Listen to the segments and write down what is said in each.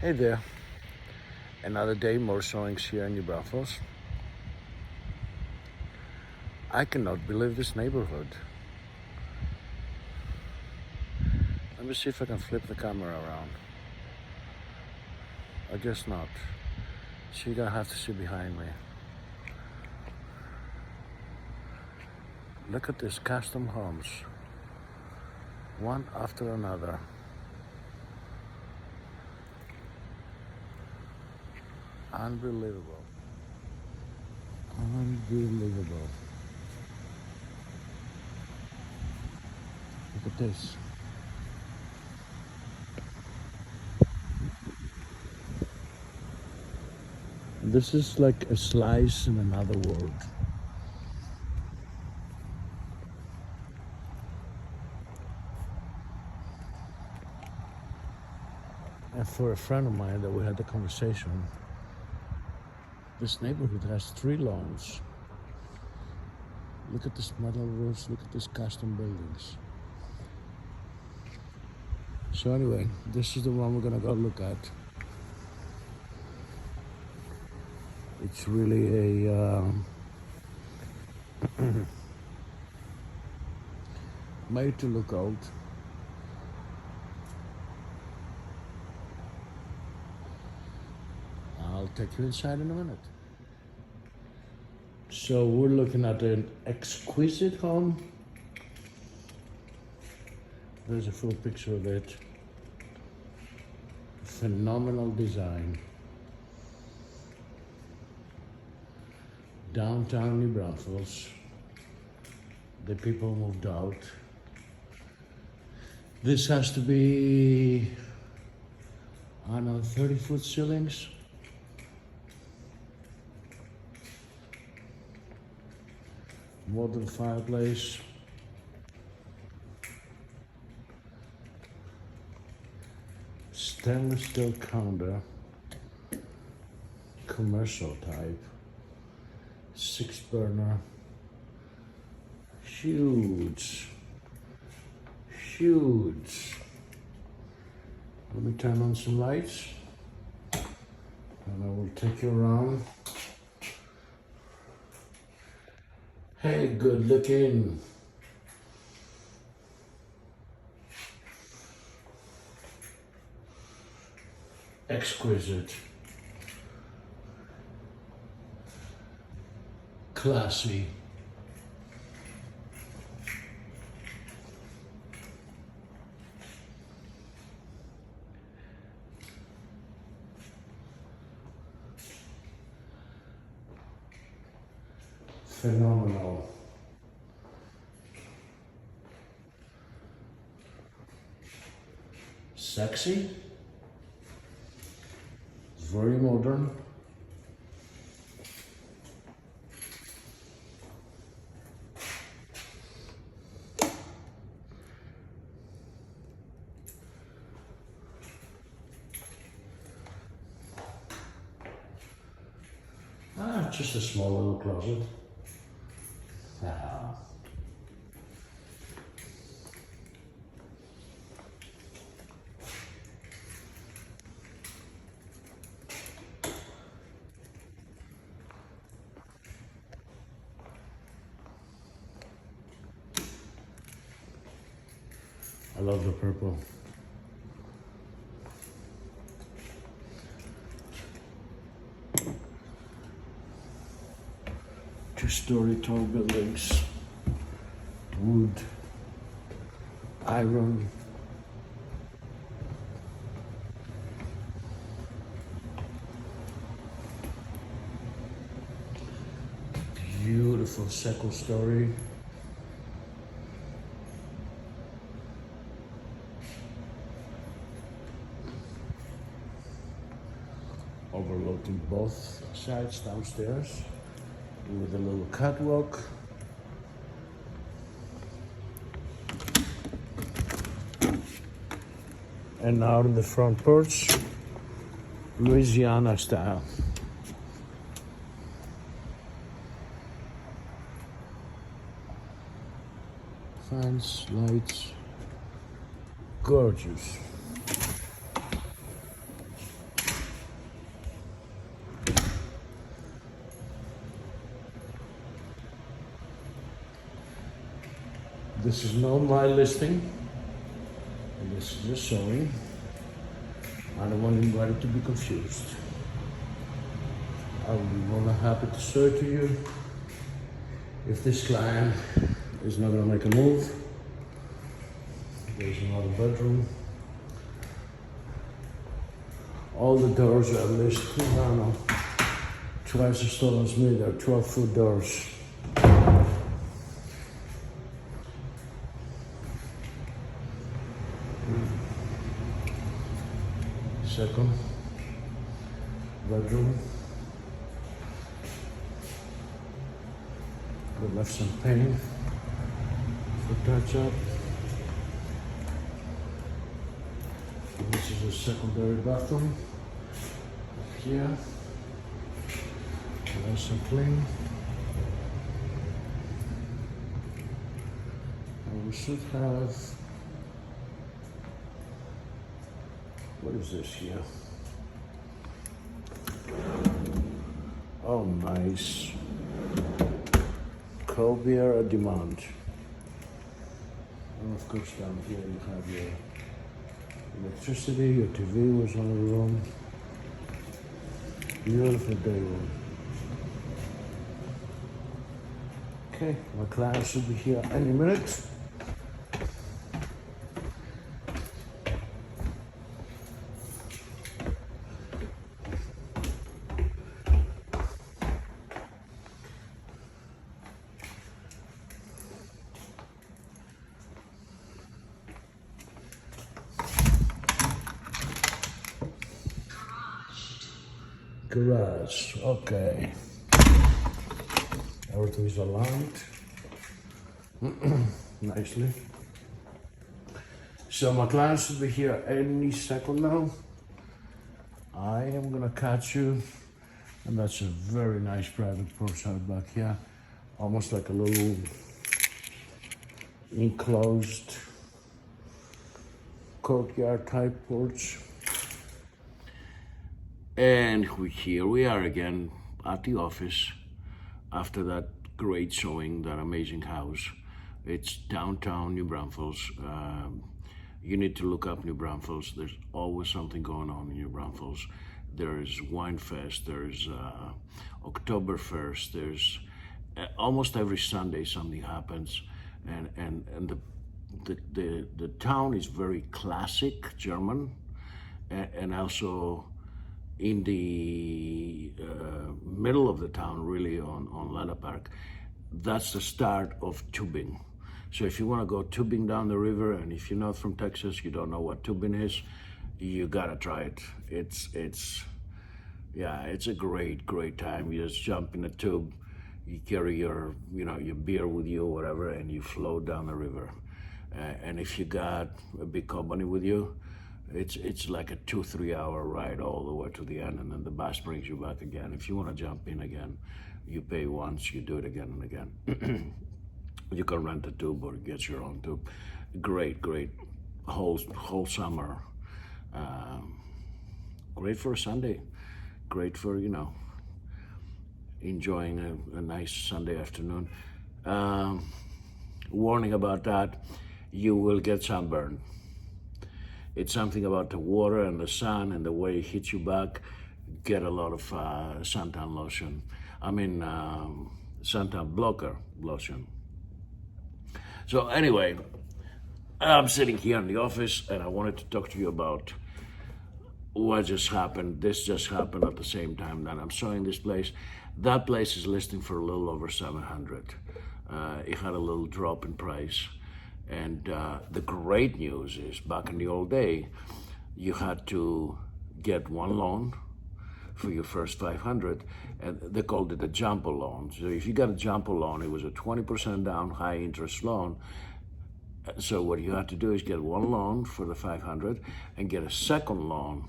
Hey there, another day, more showings here in New Braunfels. I cannot believe this neighborhood. Let me see if I can flip the camera around. I guess not. So you're gonna have to see behind me. Look at these custom homes, one after another. Unbelievable. Unbelievable. Look at this. This is like a slice in another world. And for a friend of mine that we had the conversation, this neighborhood has 3 lawns. Look at this metal roofs, look at these custom buildings. So anyway, this is the one we're gonna go look at. It's really a made to look old. I'll take you inside in a minute. So we're looking at an exquisite home. There's a full picture of it. Phenomenal design. Downtown New Braunfels. The people moved out. This has to be, I don't know, 30-foot ceilings. Modern fireplace. Stainless steel counter. Commercial type. 6-burner. Huge. Huge. Let me turn on some lights and I will take you around. Hey, good looking. Exquisite. Classy. Phenomenal. Sexy. Very modern. Just a small little closet. I love the purple. Two-story tall buildings, wood, iron. Beautiful second story. Overlooking both sides downstairs with a little catwalk. And out in the front porch, Louisiana style. Fans, lights, gorgeous. This is not my listing. This is a showing. I don't want anybody to be confused. I will be more than happy to show it to you if this client is not going to make a move. There's another bedroom. All the doors are listed. I don't know, twice as tall as me. They're 12-foot doors. Second bedroom. We left some paint for touch up. This is a secondary bathroom. Here, nice and clean. And we should have, what is this here? Oh, nice. Cold beer at demand. And of course down here you have your electricity, your TV was on the room. Beautiful day room. Okay, my client should be here any minute. Garage, okay. Everything is aligned nicely. So my client should be here any second now. I am gonna catch you, and that's a very nice private porch out back here, almost like a little enclosed courtyard type porch. And here we are again at the office after that great showing, that amazing house. It's downtown New Braunfels. You need to look up New Braunfels. There's always something going on in New Braunfels. There's Wine Fest, there's Oktoberfest, there's almost every Sunday something happens. And the town is very classic German, and also in the middle of the town, really on Lada Park. That's the start of tubing. So if you want to go tubing down the river, and if you're not from Texas, you don't know what tubing is, you gotta try it. It's a great time. You just jump in a tube, you carry your beer with you or whatever, and you float down the river. And if you got a big company with you, it's like a 2-3 hour ride all the way to the end, and then the bus brings you back again. If you want to jump in again, you pay once, you do it again and again. You can rent a tube or get your own tube. Great whole summer. Great for a Sunday. Great for enjoying a nice Sunday afternoon. Warning about that: you will get sunburned. It's something about the water and the sun and the way it hits you back. Get a lot of suntan lotion. Suntan blocker lotion. So anyway, I'm sitting here in the office, and I wanted to talk to you about what just happened. This just happened at the same time that I'm showing this place. That place is listing for a little over $700. It had a little drop in price. And the great news is, back in the old day, you had to get one loan for your first $500, and they called it a jumbo loan. So if you got a jumbo loan, it was a 20% down, high interest loan. So what you had to do is get one loan for the $500 and get a second loan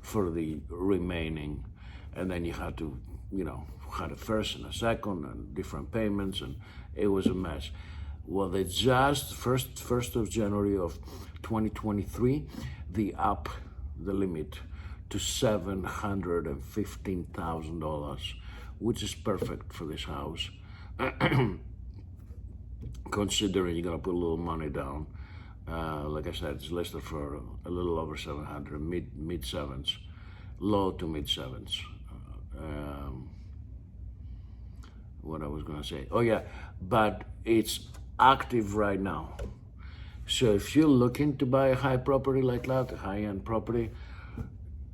for the remaining, and then you had to, had a first and a second and different payments, and it was a mess. Well, they just, 1st of January of 2023, they up the limit to $715,000, which is perfect for this house. considering you're gonna put a little money down. Like I said, it's listed for a little over 700, mid sevens, low to mid sevens. Um, what I was gonna say? Oh yeah, but it's active right now. So if you're looking to buy a high property like that, a high-end property,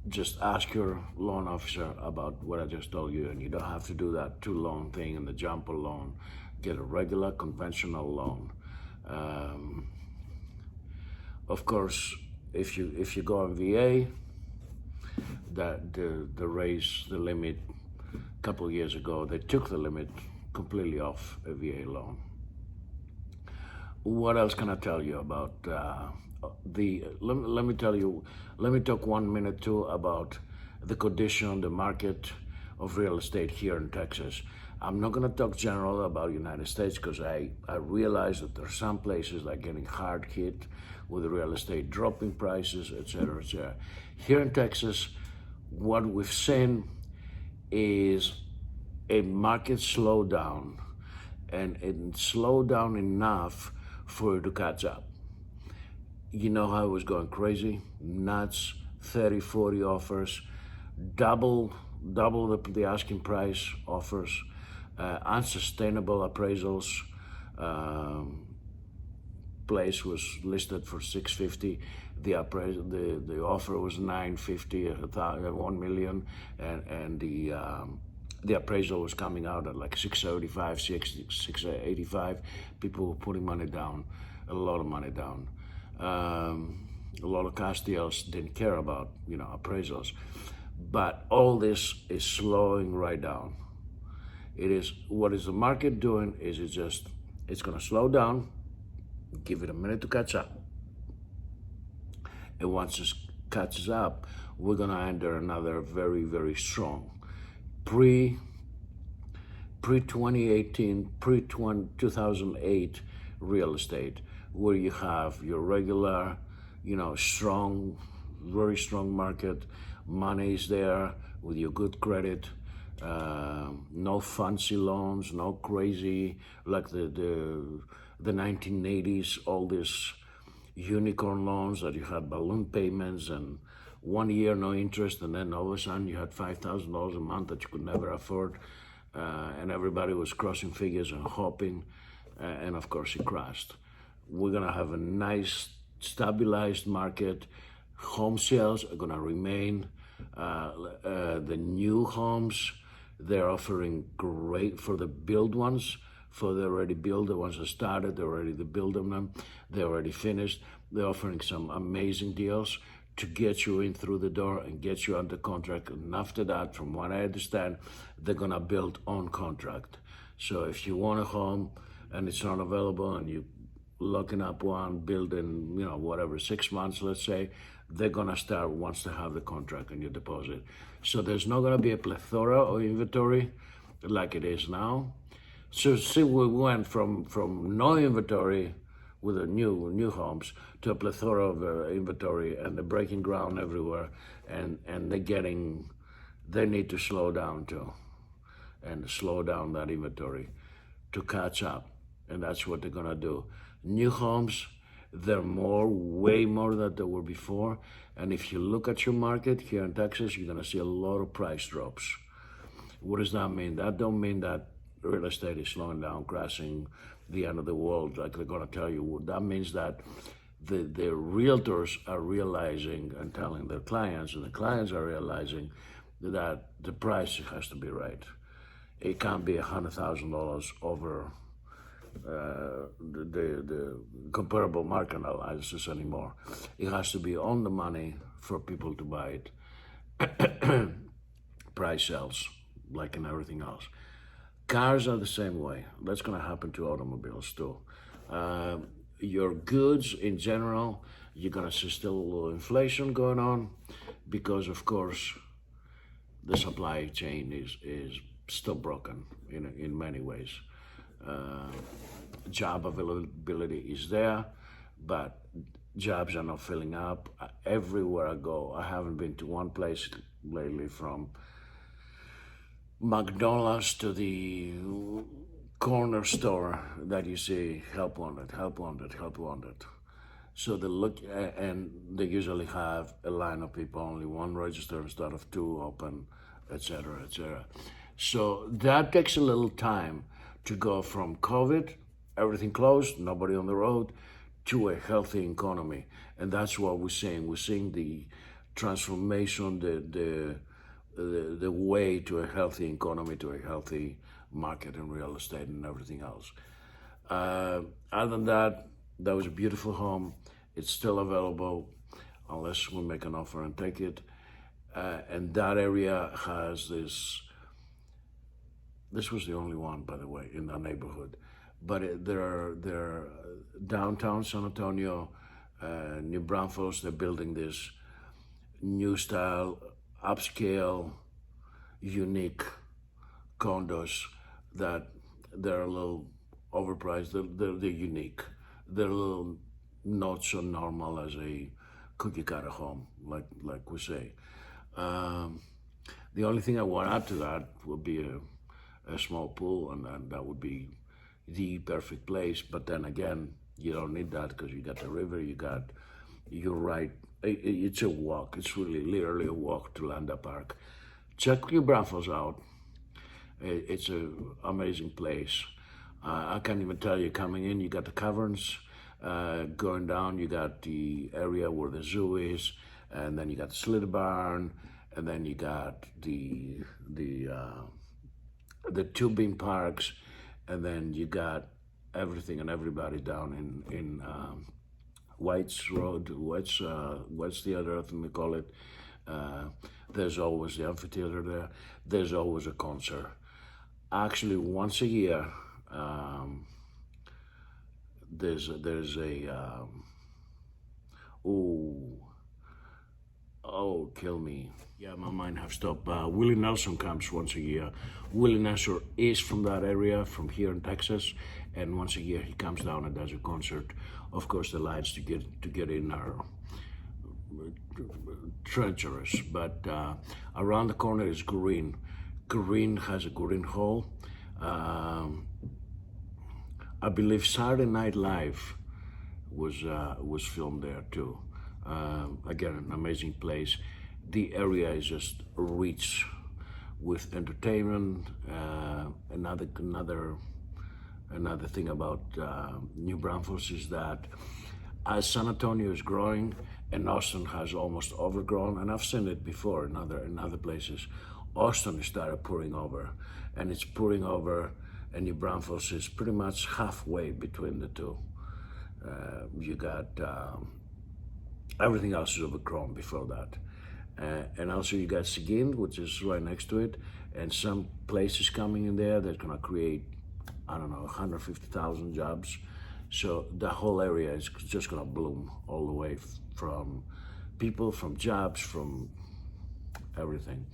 just ask your loan officer about what I just told you, and you don't have to do that two-loan thing and the jumbo loan. Get a regular, conventional loan. Um, of course, if you go on VA, that the raise the limit a couple of years ago. They took the limit completely off a VA loan. What else can I tell you about let me tell you, let me talk 1 minute too about the condition, the market of real estate here in Texas. I'm not going to talk general about United States because I realize that there are some places that are getting hard hit with the real estate dropping prices, etc., etc. Here in Texas, what we've seen is a market slowdown, and it slowed down enough for it to catch up. You know how it was going crazy, nuts, 30, 40 offers, double the asking price offers, unsustainable appraisals. Place was listed for 650. The offer was 950, 1 million, and the appraisal was coming out at like 675, 685. People were putting money down, a lot of money down. A lot of cash deals didn't care about appraisals, but all this is slowing right down. It is what is the market doing? Is it's going to slow down. Give it a minute to catch up. And once it catches up, we're going to enter another very, very strong pre 2018, pre 2008 real estate, where you have your regular, strong, very strong market. Money is there with your good credit. No fancy loans, no crazy like the 1980s, all these unicorn loans that you had balloon payments and 1 year no interest, and then all of a sudden you had $5,000 a month that you could never afford, and everybody was crossing figures and hoping, and of course it crashed. We're gonna have a nice stabilized market. Home sales are gonna remain. The new homes, they're offering great for the build ones, for the already built, the ones that started, they're already the build them, they're already finished. They're offering some amazing deals to get you in through the door and get you under contract. And after that, from what I understand, they're gonna build on contract. So if you want a home and it's not available and you looking up one, building, whatever, 6 months, let's say, they're gonna start once they have the contract and your deposit. So there's not gonna be a plethora of inventory like it is now. So see, we went from no inventory with the new homes to a plethora of inventory, and they're breaking ground everywhere, and they need to slow down too, and slow down that inventory to catch up, and that's what they're gonna do. New homes, they're way more than they were before, and if you look at your market here in Texas, you're gonna see a lot of price drops. What does that mean? That don't mean that real estate is slowing down, crashing, the end of the world, like they're going to tell you. That means that the realtors are realizing and telling their clients, and the clients are realizing that the price has to be right. It can't be $100,000 over the comparable market analysis anymore. It has to be on the money for people to buy it. Price sells, like in everything else. Cars are the same way. That's going to happen to automobiles too. Your goods in general, you're going to see still a little inflation going on because, of course, the supply chain is still broken in many ways. Job availability is there, but jobs are not filling up. Everywhere I go, I haven't been to one place lately, from McDonald's to the corner store that you see help wanted, help wanted, help wanted. So they look, and they usually have a line of people, only one register instead of two open, etc., etc. So that takes a little time to go from COVID, everything closed, nobody on the road, to a healthy economy, and that's what we're seeing. We're seeing the transformation, the way to a healthy economy, to a healthy market in real estate and everything else. Other than that, that was a beautiful home. It's still available unless we make an offer and take it. And that area has this. This was the only one, by the way, in that neighborhood. But there are downtown San Antonio, New Braunfels. They're building this new style, upscale, unique condos that they're a little overpriced. They're unique. They're a little not so normal as a cookie cutter home, like we say. Um, the only thing I want to add to that would be a small pool, and that would be the perfect place. But then again, you don't need that because you got the river, you're right. It's a walk. It's really literally a walk to Landa Park. Check New Braunfels out. It's an amazing place. I can't even tell you, coming in, you got the caverns. Going down, you got the area where the zoo is, and then you got the sled barn, and then you got the tubing parks, and then you got everything and everybody down in White's Road. What's the other thing they call it? There's always the amphitheater there. There's always a concert. Actually, once a year, there's a oh, kill me. Yeah, my mind have stopped. Willie Nelson comes once a year. Willie Nelson is from that area, from here in Texas, and once a year he comes down and does a concert. Of course, the lines to get in are treacherous, but around the corner is Green. Green has a Green Hall. I believe Saturday Night Live was filmed there too. Again, an amazing place. The area is just rich with entertainment. Another thing about New Braunfels is that as San Antonio is growing and Austin has almost overgrown, and I've seen it before in other places, Austin started pouring over, and it's pouring over, and New Braunfels is pretty much halfway between the two. You got everything else is overgrown before that. And also you got Seguin, which is right next to it, and some places coming in there that's gonna create, I don't know, 150,000 jobs. So the whole area is just gonna bloom all the way from people, from jobs, from everything.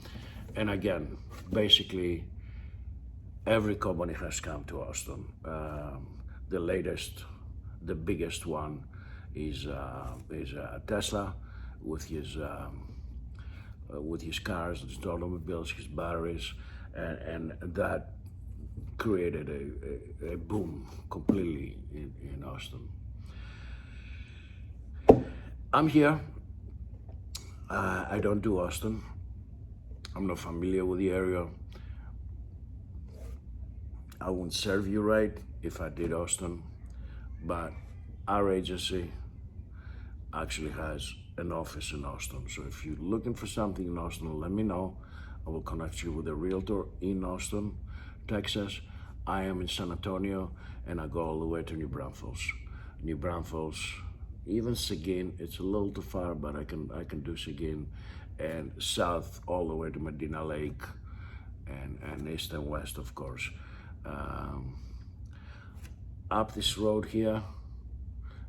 And again, basically, every company has come to Austin. The latest, the biggest one is Tesla with his cars, his automobiles, his batteries, and that created a boom completely in Austin. I'm here. I don't do Austin. I'm not familiar with the area. I wouldn't serve you right if I did Austin, but our agency actually has an office in Austin. So if you're looking for something in Austin, let me know. I will connect you with a realtor in Austin, Texas. I am in San Antonio, and I go all the way to New Braunfels. New Braunfels, even Seguin, it's a little too far, but I can do Seguin, and south all the way to Medina Lake, and east and west, of course. Up this road here,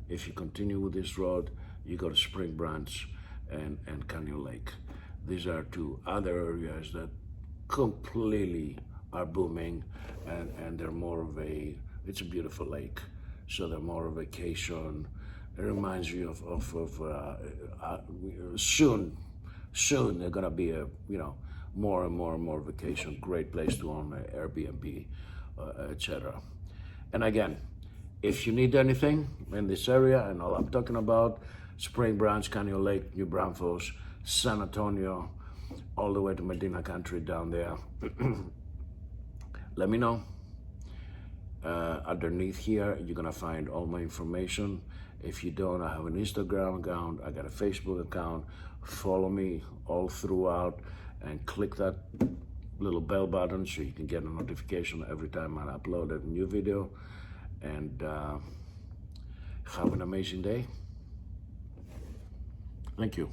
if you continue with this road, you go to Spring Branch and Canyon Lake. These are two other areas that completely are booming, and they're more of it's a beautiful lake, so they're more of a vacation. It reminds you of soon they're gonna be more and more vacation. Great place to own an Airbnb, etc. And again, if you need anything in this area, and all I'm talking about, Spring Branch, Canyon Lake, New Braunfels, San Antonio, all the way to Medina Country down there, let me know. Underneath here, you're gonna find all my information. If you don't, I have an Instagram account, I got a Facebook account. Follow me all throughout and click that little bell button so you can get a notification every time I upload a new video. And have an amazing day. Thank you.